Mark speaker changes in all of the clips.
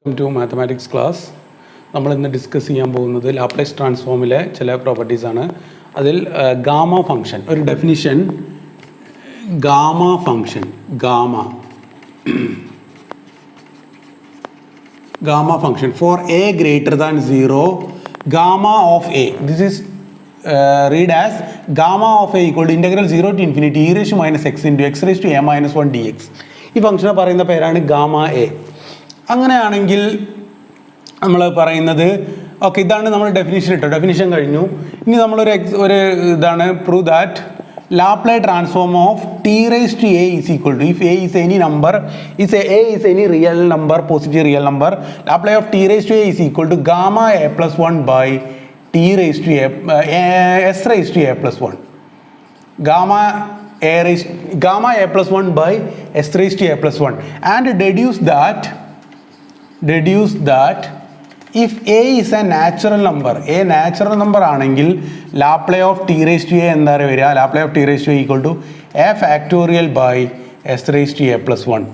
Speaker 1: Welcome to mathematics class. നമ്മളിന്ന് discuss ചെയ്യാൻ പോകുന്നത് ലാപ്ലേസ് ട്രാൻസ്ഫോമിലെ ചില പ്രോപ്പർട്ടീസാണ്. അതിൽ ഗാമ ഫംഗ്ഷൻ, ഒരു definition. Gamma function, gamma function for a greater than 0, gamma of a, this is read as gamma of a equal to integral 0 to infinity e raised to minus x into x raised to a minus 1 dx. ഈ ഫംഗ്ഷനെ പറയുന്ന പേരാണ് gamma A. അങ്ങനെയാണെങ്കിൽ നമ്മൾ പറയുന്നത് okay, ഇതാണ് നമ്മൾ definition ഇട്ടോ. ഡെഫിനിഷൻ കഴിഞ്ഞു. ഇനി നമ്മളൊരു ഇതാണ് prove that Laplace transform of t raised to a is equal to, if a is any number, a is any real number, positive real number, Laplace of t raised to a is equal to gamma a plus 1 by t raised to s raised to a plus 1. Gamma a plus 1 by s raised to a plus 1, and deduce that if a is a natural number ആണെങ്കിൽ Laplace of t raised to a എന്താ വരിക? Laplace of t raised to a equal to a factorial by s raised to a plus 1.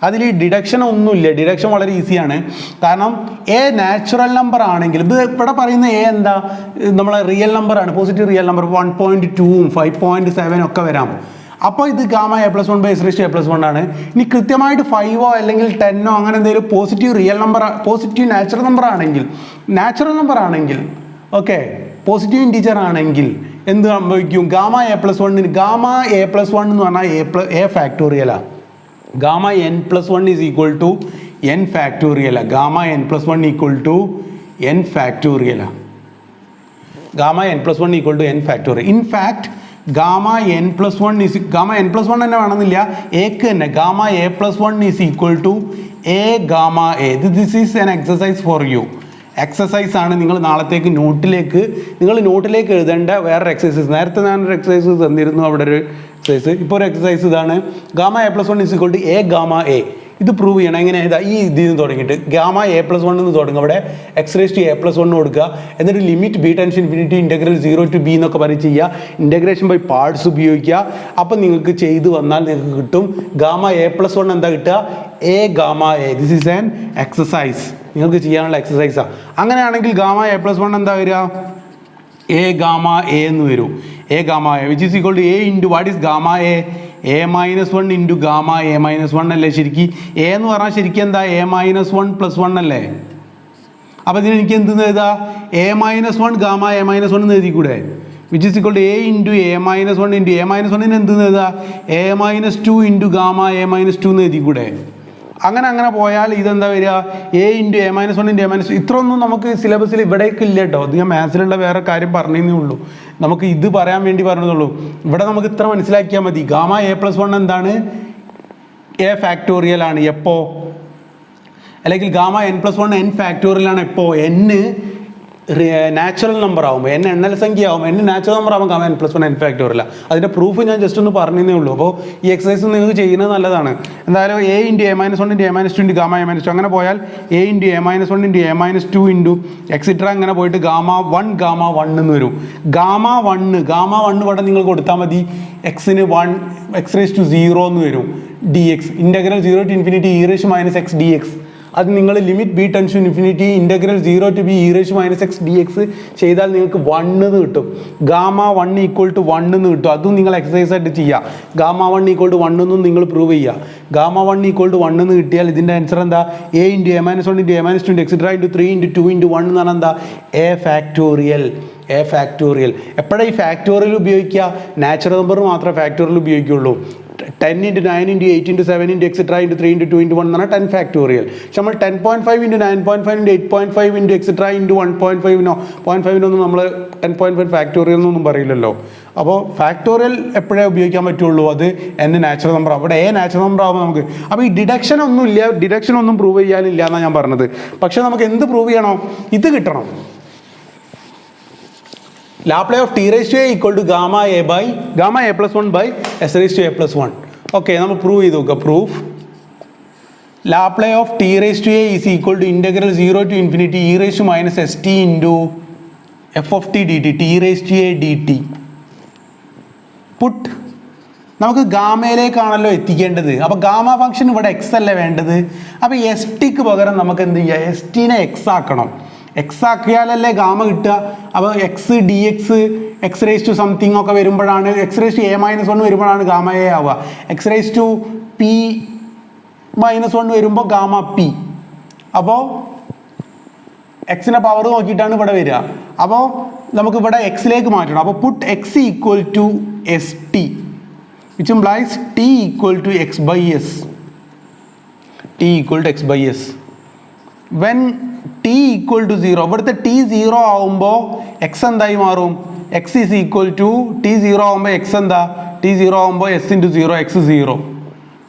Speaker 1: അതിൽ ഈ deduction ഒന്നുമില്ല. Deduction വളരെ ഈസിയാണ്. കാരണം A natural number ആണെങ്കിൽ, ഇവിടെ പറയുന്ന എ എന്താ, നമ്മളെ റിയൽ നമ്പറാണ്, പോസിറ്റീവ് റിയൽ നമ്പർ 1.2ഉം 5.7 ഒക്കെ വരാം. അപ്പോൾ ഇത് gamma a plus 1 by s raised to a plus 1 ആണ്. ഇനി കൃത്യമായിട്ട് 5ഓ അല്ലെങ്കിൽ 10ഓ അങ്ങനെ എന്തെങ്കിലും positive real number, positive natural number ആണെങ്കിൽ ഓക്കെ, പോസിറ്റീവ് ഇൻറ്റീജർ ആണെങ്കിൽ എന്ത് സംഭവിക്കും? ഗാമ എ പ്ലസ് 1 എന്ന് പറഞ്ഞാൽ എ ഫാക്ടോറിയലാണ്. Gamma n plus 1 is equal to n factorial. Gamma n plus 1 equal to n factorial. Gamma n plus 1 equal to n factorial. In fact, gamma n plus 1 തന്നെ വേണമെന്നില്ല, എക്ക് തന്നെ gamma a plus 1 is equal to a gamma a. This is an exercise for you. Exercise ആണ്. നിങ്ങൾ നാളത്തേക്ക് നോട്ടിലേക്ക് എഴുതേണ്ട വേറൊരു exercise. നേരത്തെ ഞാനൊരു എക്സസൈസ് തന്നിരുന്നു, അവിടെ ഒരു എക്സസൈസ്. ഇപ്പോൾ ഒരു എക്സസൈസ് ഇതാണ്. Gamma a plus 1 is equal to a gamma a. ഇത് പ്രൂവ് ചെയ്യണം. എങ്ങനെ ഇതാ ഈ ഇതിൽ നിന്ന് തുടങ്ങിയിട്ട് ഗാമ എ പ്ലസ് 1 എന്ന് തുടങ്ങും. അവിടെ x raised to a plus 1 കൊടുക്കുക. എന്നിട്ട് limit b tension infinity integral 0 to b എന്നൊക്കെ പറഞ്ഞ് ചെയ്യുക. ഇൻ്റഗ്രേഷൻ ബൈ പാർട്സ് ഉപയോഗിക്കുക. അപ്പം നിങ്ങൾക്ക് ചെയ്ത് വന്നാൽ നിങ്ങൾക്ക് കിട്ടും ഗാമ എ പ്ലസ് 1 എന്താ കിട്ടുക? A gamma A. This is an exercise. നിങ്ങൾക്ക് ചെയ്യാനുള്ള എക്സസൈസാണ്. അങ്ങനെയാണെങ്കിൽ ഗാമ എ പ്ലസ് 1 എന്താ വരിക? എ ഗാമ എ എന്ന് വരും. A gamma a which is equal to A into what is gamma a? A minus 1 into gamma A minus 1 അല്ലേ? ശരിക്കും A എന്ന് പറഞ്ഞാൽ ശരിക്കും എന്താ? എ മൈനസ് 1 പ്ലസ് 1 അല്ലേ? അപ്പോൾ ഇതിന് എനിക്ക് എന്തെന്ന് എഴുതാം? A minus 1 gamma A minus 1 എന്ന് എഴുതിക്കൂടെ? Which is equal to A into A minus 1 into A minus 1 എന്തെന്ന് എഴുതാം? A minus 2 into gamma A minus 2 എന്ന് എഴുതിക്കൂടെ? അങ്ങനെ പോയാൽ ഇതെന്താ വരിക? A into A minus 1 into A minus 2. ഇത്രയൊന്നും നമുക്ക് സിലബസിൽ ഇവിടേക്ക് ഇല്ല കേട്ടോ. അത് ഞാൻ മാത്സിലുള്ള വേറെ കാര്യം പറഞ്ഞേ ഉള്ളൂ. നമുക്ക് ഇത് പറയാൻ വേണ്ടി പറഞ്ഞതുള്ളൂ. ഇവിടെ നമുക്ക് ഇത്ര മനസ്സിലാക്കിയാൽ മതി. ഗാമ എ പ്ലസ് 1 എന്താണ്? എ ഫാക്ടോറിയൽ ആണ്. എപ്പോൾ? അല്ലെങ്കിൽ gamma N plus 1 N factorial ആണ്. എപ്പോൾ? എൻ നാച്ചുറൽ നമ്പർ ആകുമ്പോൾ, എൻ എണ്ണൽ സംഖ്യ ആകുമ്പോൾ, എൻ നാച്ചുറൽ നമ്പർ ആകുമ്പോൾ gamma N plus 1 N factorial. അതിൻ്റെ പ്രൂഫ് ഞാൻ ജസ്റ്റ് ഒന്ന് പറഞ്ഞതേ ഉള്ളൂ. അപ്പോൾ ഈ എക്സസൈസ് നിങ്ങൾക്ക് ചെയ്യുന്നത് നല്ലതാണ്. എന്തായാലും A into A minus 1 into A minus 2 into gamma A minus 2 അങ്ങനെ പോയാൽ A into A minus 1 into A minus 2 into extra അങ്ങനെ പോയിട്ട് ഗാമ 1 എന്ന് വരും. ഗാമ 1 ഇവിടെ നിങ്ങൾ കൊടുത്താൽ മതി. എക്സിന് 1 എക്സ് റേസ് ടു 0 എന്ന് വരും. D X integral 0 to infinity e raised to minus x dx. അത് നിങ്ങൾ limit b tends to infinity integral 0 to b e raised to minus x dx ചെയ്താൽ നിങ്ങൾക്ക് 1 എന്ന് കിട്ടും. ഗാമ 1 ഈക്വൽ ടു 1 എന്ന് കിട്ടും. അതും നിങ്ങൾ എക്സസൈസ് ആയിട്ട് ചെയ്യുക. ഗാമ 1 ഈക്വൽ ടു 1 എന്നും നിങ്ങൾ പ്രൂവ് ചെയ്യുക. ഗാമ 1 ഈക്വൽ ടു 1 എന്ന് കിട്ടിയാൽ ഇതിൻ്റെ ആൻസർ എന്താ? A into A minus 1 into A minus 2 into extra into 3 into 2 into 1 എന്ന് പറഞ്ഞാൽ എന്താ? A factorial. എപ്പോഴാണ് ഈ ഫാക്ടോറിയൽ ഉപയോഗിക്കുക? നാച്ചുറൽ നമ്പർ മാത്രമേ ഫാക്ടോറിയൽ ഉപയോഗിക്കുകയുള്ളൂ. 10 into 9 into 8 into 7 into extra into 3 into 2 into 1 എന്ന് പറഞ്ഞാൽ 10 ഫാക്ടോറിയൽ. പക്ഷെ നമ്മൾ 10.5 into 9.5 into 8.5 into extra into 1.5നോ 0.5നൊന്നും നമ്മൾ 10.5 ഫാക്ടോറിയൽ എന്നൊന്നും പറയില്ലല്ലോ. അപ്പോൾ ഫാക്ടോറിയൽ എപ്പോഴേ ഉപയോഗിക്കാൻ പറ്റുള്ളൂ? അത് എൻ നാച്ചുറൽ നമ്പർ. അവിടെ എ നാച്ചുറൽ നമ്പർ ആകുമ്പോൾ നമുക്ക് അപ്പോൾ ഈ ഡിഡക്ഷൻ ഒന്നും പ്രൂവ് ചെയ്യാനില്ല എന്നാണ് ഞാൻ പറഞ്ഞത്. പക്ഷെ നമുക്ക് എന്ത് പ്രൂവ് ചെയ്യണം? ഇത് കിട്ടണം. Laplace of t raised to a equal to gamma a plus 1 by s raised to a plus 1. Okay, നമ്മൾ പ്രൂവ് ചെയ്ത് നോക്കുക. Proof Laplace of t raised to a is equal to integral 0 to infinity e raised to minus st into f of t dt, t raised to a dt. Put നമുക്ക് ഗാമയിലേക്കാണല്ലോ എത്തിക്കേണ്ടത്. അപ്പോൾ gamma function ഇവിടെ X അല്ലേ വേണ്ടത്. അപ്പോൾ S tick പകരം നമുക്ക് എന്ത് ചെയ്യുക, എസ് ടീനെ എക്സ് ആക്കണം. എക്സ് ആക്കിയാലല്ലേ ഗാമ കിട്ടുക. അപ്പോൾ x d x x raise to something ഒക്കെ വരുമ്പോഴാണ്, എക്സ് റേസ് ടു a-1 വരുമ്പോഴാണ് ഗാമ എ ആവുക. എക്സ് റേസ് ടു p-1 വരുമ്പോൾ ഗാമ പി. അപ്പോൾ എക്സിൻ്റെ പവർ നോക്കിയിട്ടാണ് ഇവിടെ വരിക. അപ്പോൾ നമുക്ക് ഇവിടെ എക്സിലേക്ക് മാറ്റണം. അപ്പോൾ put x equal to s t which implies t equal to x by s. t equal to x by s. When t equal to 0, ഇവിടുത്തെ t 0 ആവുമ്പോൾ x എന്തായി മാറും, x is equal to t 0 ആവുമ്പോൾ x എന്താ, t 0 ആവുമ്പോൾ s into 0, x 0.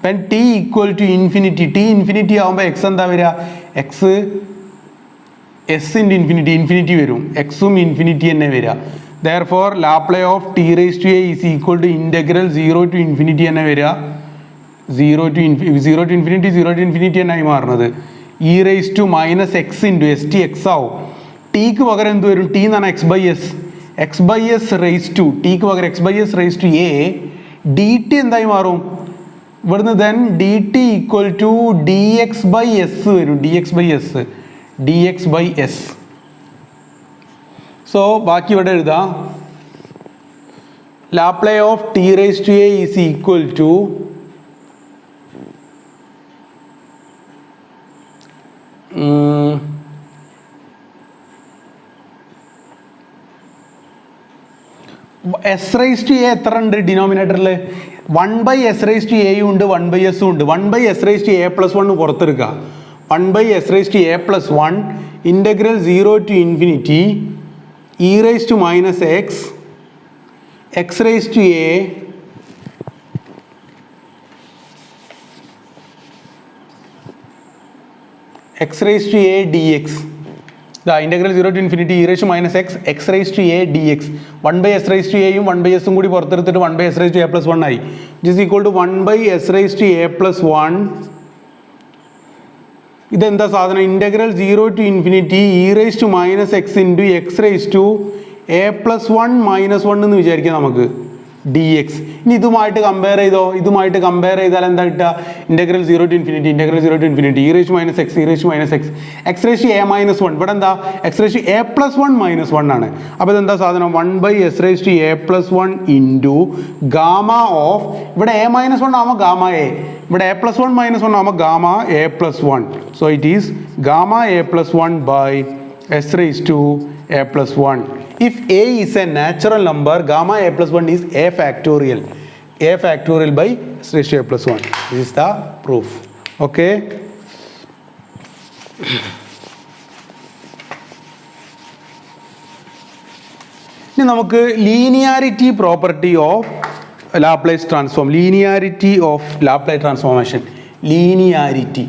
Speaker 1: When t equal to infinity, t infinity ആവുമ്പോൾ x എന്താ വരിക, x s into infinity, infinity വരും, x ഉം infinity തന്നെ വരിക. Therefore Laplace of t raised to a is equal to integral 0 to infinity തന്നെ വരിക, 0 to infinity എന്നായി മാറുന്നത് e raised to minus x into s t x ആവും. tക്ക് പകരം എന്ത് വരും, t എന്നാണ് x by s raised to, tക്ക് പകരം x by s raised to a, dt എന്തായി മാറും ഇവിടുന്ന്, then dt equal to dx by s വരും, dx by s. സോ ബാക്കി ഇവിടെ എഴുതാം, Laplace of t raise to a is equal to s raise to a എത്ര ഉണ്ട് ഡിനോമിനേറ്ററിൽ, 1/s റേസ് ടു എയും ഉണ്ട് 1/s ഉണ്ട്. 1/s raise to a plus 1 പുറത്തെടുക്കുക, 1/s raise to a plus 1 integral 0 to infinity e raised to minus x, x raised to a, x raised to a dx. The integral 0 to infinity e raised to minus x, x raised to a dx. 1/s raised to a യും 1/s ഉം കൂടി പുറത്തെടുത്തിട്ട് 1/s raised to a plus 1 ആയി, which is equal to 1/s raised to a plus 1. ഇതെന്താ സാധനം, integral 0 to infinity e raised to minus x into x raised to a plus 1 minus 1 എന്ന് വിചാരിക്കാം നമുക്ക്, dx. ഇനി ഇതുമായിട്ട് കമ്പയർ ചെയ്താൽ എന്താ കിട്ടുക, integral 0 to infinity e raised to minus x, x raised to a minus 1, ഇവിടെ എന്താ x raised to a plus 1 minus 1 ആണ്. അപ്പോൾ ഇതെന്താ സാധനം, 1/s raised to a plus 1 into gamma of, ഇവിടെ a minus 1 ആവുമ്പോൾ ഗാമ a, ഇവിടെ a plus 1 minus 1 ആവുമ്പോൾ gamma a plus 1. So it is gamma a plus 1 by s raised to a plus 1. If a is a natural number, gamma a plus 1 is a factorial by s raised to a plus 1. This is the proof. Okay. ഇനി നമുക്ക് linearity property of Laplace transform, linearity of Laplace transformation, linearity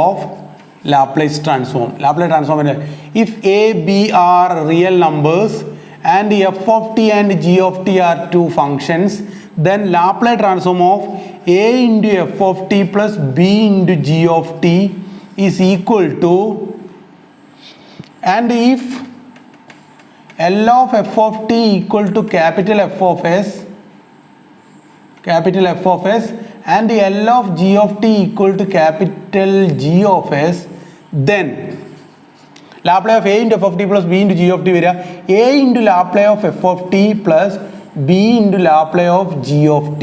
Speaker 1: of Laplace transform. If a, b are real numbers and f of t and g of t are two functions, then Laplace transform of a into f of t plus b into g of t is equal to, and if L of f of t equal to capital F of s and L of g of t equal to capital G of s, then Laplace of a into f of t plus b into g of t വരിക a into Laplace of f of t plus b into Laplace of g of t,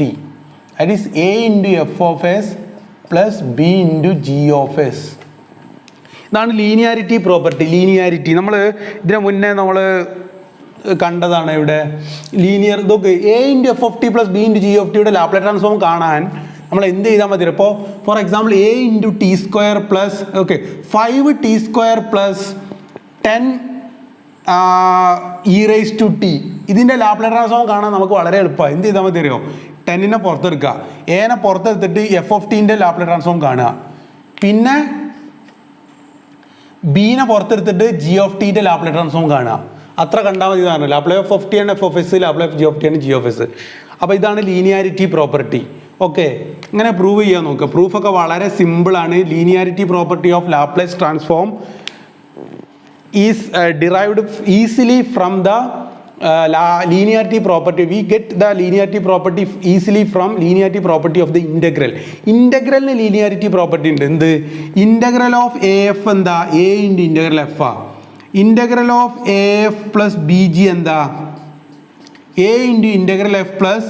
Speaker 1: that is a into f of s plus b into g of s. ഇതാണ് linearity property. നമ്മൾ ഇതിനു മുന്നേ നമ്മൾ കണ്ടതാണ്. ഇവിടെ linear ഇതൊക്കെ a into F of t plus B into G of ടിയുടെ Laplace transform കാണാൻ നമ്മൾ എന്ത് ചെയ്താൽ മതി, ഇപ്പോൾ for example a into t square plus 5t square plus 10 e raise to t, ഇതിൻ്റെ ലാപ്ലേസ് ട്രാൻസ്ഫോം കാണാൻ നമുക്ക് വളരെ എളുപ്പമാണ്. എന്ത് ചെയ്താൽ മതി അറിയോ, 10നെ പുറത്തെടുക്കുക, എനെ പുറത്തെടുത്തിട്ട് എഫ് ഓഫ് ടീൻ്റെ ലാപ്ലേസ് ട്രാൻസ്ഫോം കാണുക, പിന്നെ ബീനെ പുറത്തെടുത്തിട്ട് ജി ഓഫ് ടിൻ്റെ ലാപ്ലേസ് ട്രാൻസ്ഫോം കാണുക. അത്ര കണ്ടാൽ മതി എന്നാണ്. ലാപ്ലേസ് ഓഫ് ടി ആണ് F of S, Laplace of G of T ആണ് ജി ഓഫ് എസ്. അപ്പോൾ ഇതാണ് ലീനിയാരിറ്റി പ്രോപ്പർട്ടി. ഓക്കെ, ഇങ്ങനെ പ്രൂവ് ചെയ്യാൻ നോക്കുക. പ്രൂഫൊക്കെ വളരെ സിമ്പിളാണ്. Linearity property of Laplace transform is derived easily from the linearity property, we get the linearity property easily from linearity property of the integral. Integral linearity property ഉണ്ട് എന്ത്? integral of AF എന്താ? A into integral F ആ. integral of AF plus BG എന്താ? A into integral F plus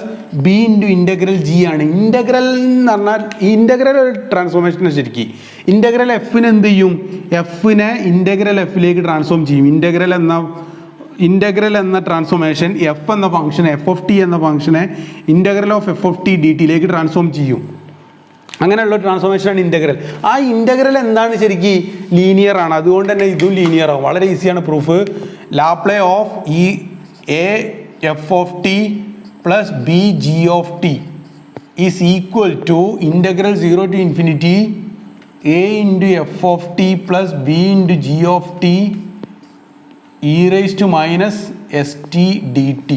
Speaker 1: B into integral G ആണ്. Integral എന്ന് പറഞ്ഞാൽ integral ഒരു transformation ശരിക്കും ഇൻ്റഗ്രൽ എഫിന് എന്ത് ചെയ്യും? എഫിനെ ഇൻ്റഗ്രൽ എഫിലേക്ക് ട്രാൻസ്ഫോം ചെയ്യും. ഇൻ്റഗ്രൽ എന്ന ട്രാൻസ്ഫോർമേഷൻ എഫ് എന്ന ഫംഗ്ഷൻ എഫ് ഓഫ് ടി എന്ന ഫംഗ്ഷനെ integral of F of T D ടിയിലേക്ക് ട്രാൻസ്ഫോം ചെയ്യും. അങ്ങനെയുള്ള ട്രാൻസ്ഫോർമേഷനാണ് ഇൻ്റഗ്രൽ. ആ ഇൻ്റഗ്രൽ എന്താണ് ശരിക്കും? ലീനിയർ ആണ്. അതുകൊണ്ട് തന്നെ ഇതും ലീനിയർ ആവും. വളരെ ഈസിയാണ് പ്രൂഫ്. ലാപ്ലേ ഓഫ് ഈ a f of t plus b g of t is equal to integral 0 to infinity a into F of t plus B into G of t e raised to minus st dt,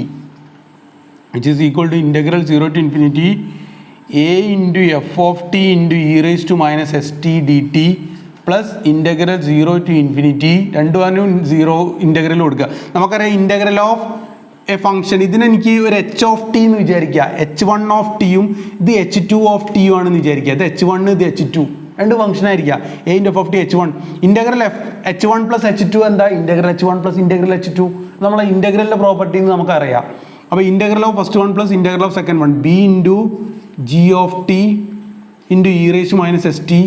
Speaker 1: which is equal to integral 0 to infinity a into f of t into e raised to minus st dt plus integral 0 to infinity രണ്ടും 0 integral കൊടുക്കുക. നമുക്കറിയാം integral of A function ഇതിനെനിക്ക് ഒരു H of T എന്ന് വിചാരിക്കുക. H1 of ടിയും ഇത് H2 of ടിയും ആണെന്ന് വിചാരിക്കുക. ഇത് H1 ഇത് H2 രണ്ട് ഫംഗ്ഷൻ ആയിരിക്കാം. A into F of T H1 integral H1 plus H2 എന്താ? Integral H1 plus integral H2 നമ്മളെ ഇൻ്റഗ്രലിൻ്റെ പ്രോപ്പർട്ടി എന്ന് നമുക്കറിയാം. അപ്പോൾ integral of first one plus integral of second one B into G of T into E raise minus S T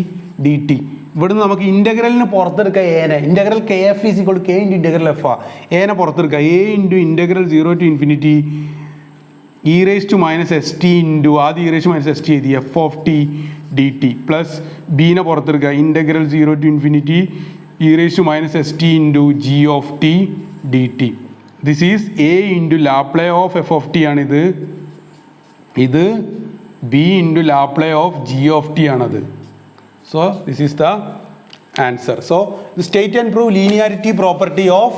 Speaker 1: D T. ഇവിടുന്ന് നമുക്ക് ഇൻ്റഗ്രലിന് പുറത്തെടുക്കുക എനെ. Integral K F is equal K into integral F ആ. എനെ പുറത്തെടുക്കുക A into integral 0 to infinity E raise to minus S T into ആദ്യം E raise to minus S T എഴുതി F of T D T plus ബീനെ പുറത്തെടുക്കുക integral 0 to infinity E raise to minus S T into G of T D T. This is A into Laplace of F of T ആണിത്. ഇത് B into Laplace of G of T ആണത്. So this is the answer. So state and prove linearity property of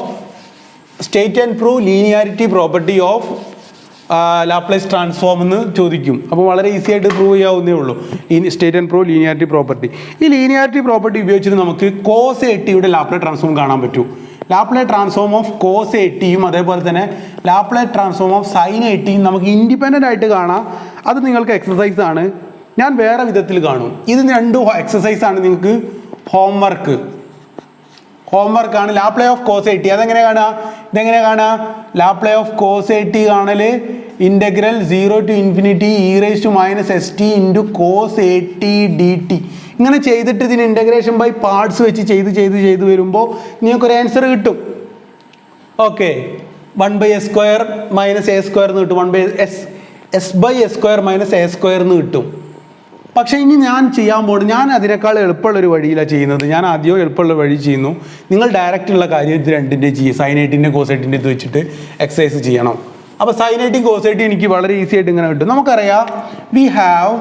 Speaker 1: Laplace transform എന്ന് ചോദിക്കും. അപ്പോൾ വളരെ easy ആയിട്ട് prove ചെയ്യാവുന്നേ ഉള്ളൂ ഈ state and prove linearity property. ഈ ലീനിയാരിറ്റി പ്രോപ്പർട്ടി ഉപയോഗിച്ചിട്ട് നമുക്ക് കോസ് എ ടിയുടെ ലാപ്ലേ ട്രാൻസ്ഫോം കാണാൻ പറ്റും. ലാപ്ലേ ട്രാൻസ്ഫോം ഓഫ് കോസ് എ ടിയും അതേപോലെ തന്നെ ലാപ്ലേ ട്രാൻസ്ഫോം ഓഫ് സൈൻ എ ടിയും നമുക്ക് ഇൻഡിപെൻഡൻ്റ് ആയിട്ട് കാണാം. അത് നിങ്ങൾക്ക് എക്സസൈസ് ആണ്. ഞാൻ വേറെ വിധത്തിൽ കാണും. ഇത് രണ്ടും എക്സസൈസ് ആണ്. നിങ്ങൾക്ക് ഹോംവർക്കാണ്. Laplace of cos A t അതെങ്ങനെ കാണുക? ഇതെങ്ങനെ കാണുക? Laplace of cos A t കാണൽ integral 0 to infinity E raise to minus S T into cos A t D t. ഇങ്ങനെ ചെയ്തിട്ട് ഇതിന് ഇൻ്റഗ്രേഷൻ ബൈ പാർട്സ് വെച്ച് ചെയ്ത് വരുമ്പോൾ നിങ്ങൾക്കൊരു ആൻസർ കിട്ടും. ഓക്കെ, 1/s² മൈനസ് a² എന്ന് കിട്ടും. 1/s² മൈനസ് a² എന്ന് കിട്ടും. പക്ഷേ ഇനി ഞാൻ ചെയ്യാൻ പോകുന്നത് ഞാൻ അതിനേക്കാൾ എളുപ്പമുള്ളൊരു വഴിയിലാണ് ചെയ്യുന്നത്. ഞാൻ ആദ്യം എളുപ്പമുള്ള വഴി ചെയ്യുന്നു. നിങ്ങൾ ഡയറക്റ്റ് ഉള്ള കാര്യം ഇത് രണ്ടിൻ്റെ ചെയ്യുക. സൈൻ എയ്റ്റിൻ്റെ കോസ് എയ്റ്റിൻ്റെ ഇത് വെച്ചിട്ട് എക്സസൈസ് ചെയ്യണം. അപ്പോൾ സൈൻ എയ്റ്റും കോസ് എയ്റ്റും എനിക്ക് വളരെ ഈസി ആയിട്ട് ഇങ്ങനെ കിട്ടും. നമുക്കറിയാം we have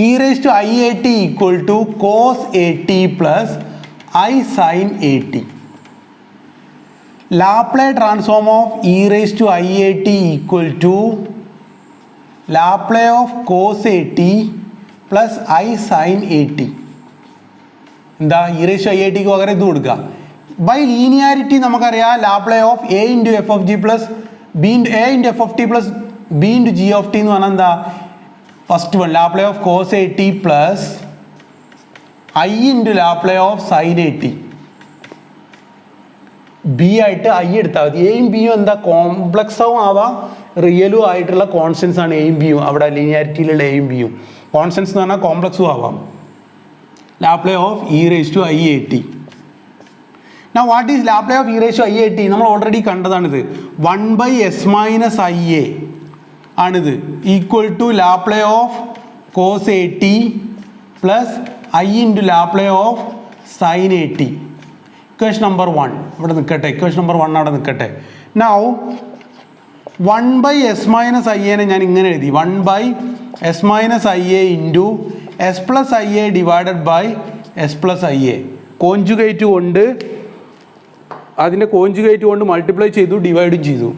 Speaker 1: E raise to I A T equal to cos A T plus I sine A T. Laplace transform of E raise to I A T equal to Laplace of cos A T plus I sine A T. എന്താ? E raise to I A ടിക്ക് പകരം ഇത് കൊടുക്കുക. By linearity നമുക്കറിയാം Laplace of A into F of G plus B into A into F of t plus B into G of T എന്ന് പറഞ്ഞാൽ എന്താ? First one Laplace of cos A T plus I into Laplace of sine A T. B ആയിട്ട് I എടുത്താൽ മതി. എയും ബിയും എന്താ? കോംപ്ലക്സും ആവാം റിയലും ആയിട്ടുള്ള കോൺസ്റ്റൻസ് ആണ് എയും ബിയും. അവിടെ ലീനിയാരിറ്റിയിലുള്ള എയും ബിയും കോൺസ്റ്റൻസ് എന്ന് പറഞ്ഞാൽ കോംപ്ലക്സും ആവാം. Laplace of E raise to I A T. Now what is Laplace of e raised to i a t? നമ്മൾ ഓൾറെഡി കണ്ടതാണിത്. 1/s minus i a ആണിത് equal to Laplace of cos A T plus I into Laplace of sine A T. Equation number 1 ഇവിടെ നിൽക്കട്ടെ. Equation number 1 അവിടെ നിൽക്കട്ടെ. Now 1/s minus i a നെ ഞാൻ ഇങ്ങനെ എഴുതി. 1/s minus i a into s plus i a divided by s plus i a. Conjugate കൊണ്ട് അതിൻ്റെ കോൺജുഗേറ്റ് കൊണ്ട് മൾട്ടിപ്ലൈ ചെയ്തു, ഡിവൈഡും ചെയ്തു.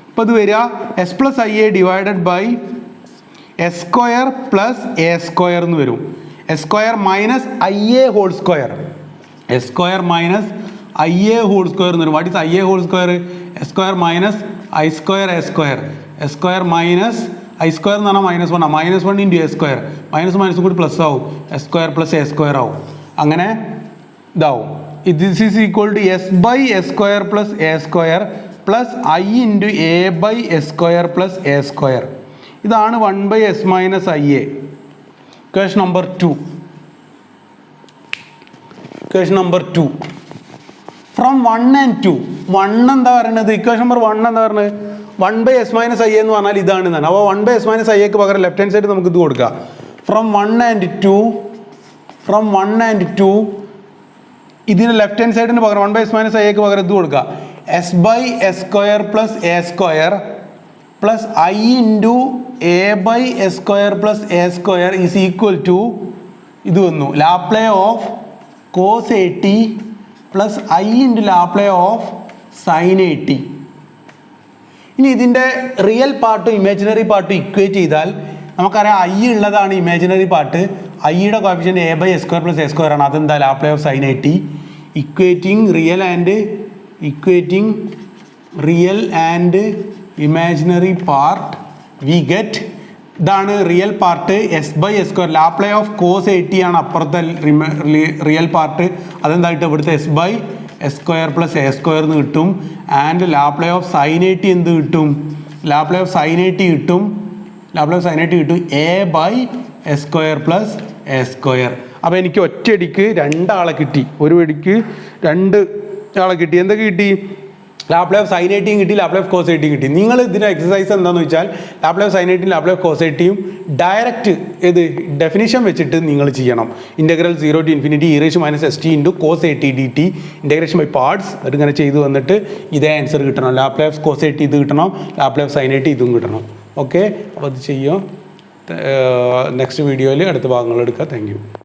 Speaker 1: അപ്പോൾ ഇത് വരിക s plus i a divided by S square plus A square എന്ന് വരും. S square minus i a whole square. S square minus i a whole square എന്ന് വരും. What is i a whole square? S square minus i square a square. S square minus i square എന്ന് പറഞ്ഞാൽ -1 ആണ്. -1 into a square. Minus കൂടി plus ആവും. S square plus A square ആവും. അങ്ങനെ ഇതാവും. This is equal to s by S square plus A square plus I into A by S square plus A square. ഇതാണ് 1/s minus i a. Equation number 2. Equation number 2 from 1 and 2. 1 എന്താ പറയുന്നത്? Equation number 1 എന്താ പറയുന്നത്? 1/s minus I എന്ന് പറഞ്ഞാൽ ഇതാണ് എന്നാണ്. അപ്പോൾ 1/s മൈനസ് ഐക്ക് പകരം ലെഫ്റ്റ് ഹാൻഡ് സൈഡ് നമുക്ക് ഇത് കൊടുക്കാം. ഫ്രം 1 and 2, ഫ്രം 1 and 2 ഇതിന് ലെഫ്റ്റ് ഹാൻഡ് സൈഡിന് പകരം 1/s മൈനസ് ഐക്ക് പകരം ഇത് കൊടുക്കുക. S by S square plus A square plus I into A by S square plus A square is equal to ഇത് വന്നു Laplace of cos 80 plus I into Laplace of sine 80. ഇനി ഇതിൻ്റെ real പാർട്ടും imaginary പാർട്ടും equate ചെയ്താൽ നമുക്കറിയാം I ഉള്ളതാണ് imaginary part. ഐയുടെ coefficient A by S square plus A square ആണ്. അതെന്താ? Laplace of sine 80. Equating real and imaginary part we get ഇതാണ് real part S by S square. Laplace of cos 80 ആണ് അപ്പുറത്തെ real part. അതെന്തായിട്ട് ഇവിടുത്തെ S by S square plus A square എന്ന് കിട്ടും. And ലാപ്ലേ of sine 80 എന്ത് കിട്ടും? ലാപ്ലേ of sine 80 കിട്ടും a by S square plus A square. അപ്പോൾ എനിക്ക് ഒറ്റയടിക്ക് രണ്ടാളെ കിട്ടി. ഒരു വെടിക്ക് രണ്ട് ആളെ കിട്ടി. എന്തൊക്കെ കിട്ടി? ലാപ്ലേ ഓഫ് സൈൻ 80 കിട്ടി, ലാപ്ലേ ഓഫ് കോസ് 80 കിട്ടി. നിങ്ങൾ ഇതിൻ്റെ എക്സസൈസ് എന്താണെന്ന് വെച്ചാൽ Laplace of sine 80 Laplace of cos 80 direct ഇത് ഡെഫിനിഷൻ വെച്ചിട്ട് നിങ്ങൾ ചെയ്യണം. Integral 0 to infinity e raised - st into cos 80 dt integration by parts. അതിങ്ങനെ ചെയ്ത് വന്നിട്ട് ഇതേ ആൻസർ കിട്ടണം. ലാപ്ലേ ഓഫ് കോസ് 80 ഇത് കിട്ടണം, ലാപ്ലേ ഓഫ് സൈൻ 80 ഇതും കിട്ടണം. ഓക്കെ, അപ്പോൾ അത് ചെയ്യും. നെക്സ്റ്റ് വീഡിയോയിൽ അടുത്ത ഭാഗങ്ങൾ എടുക്കാം. Thank you.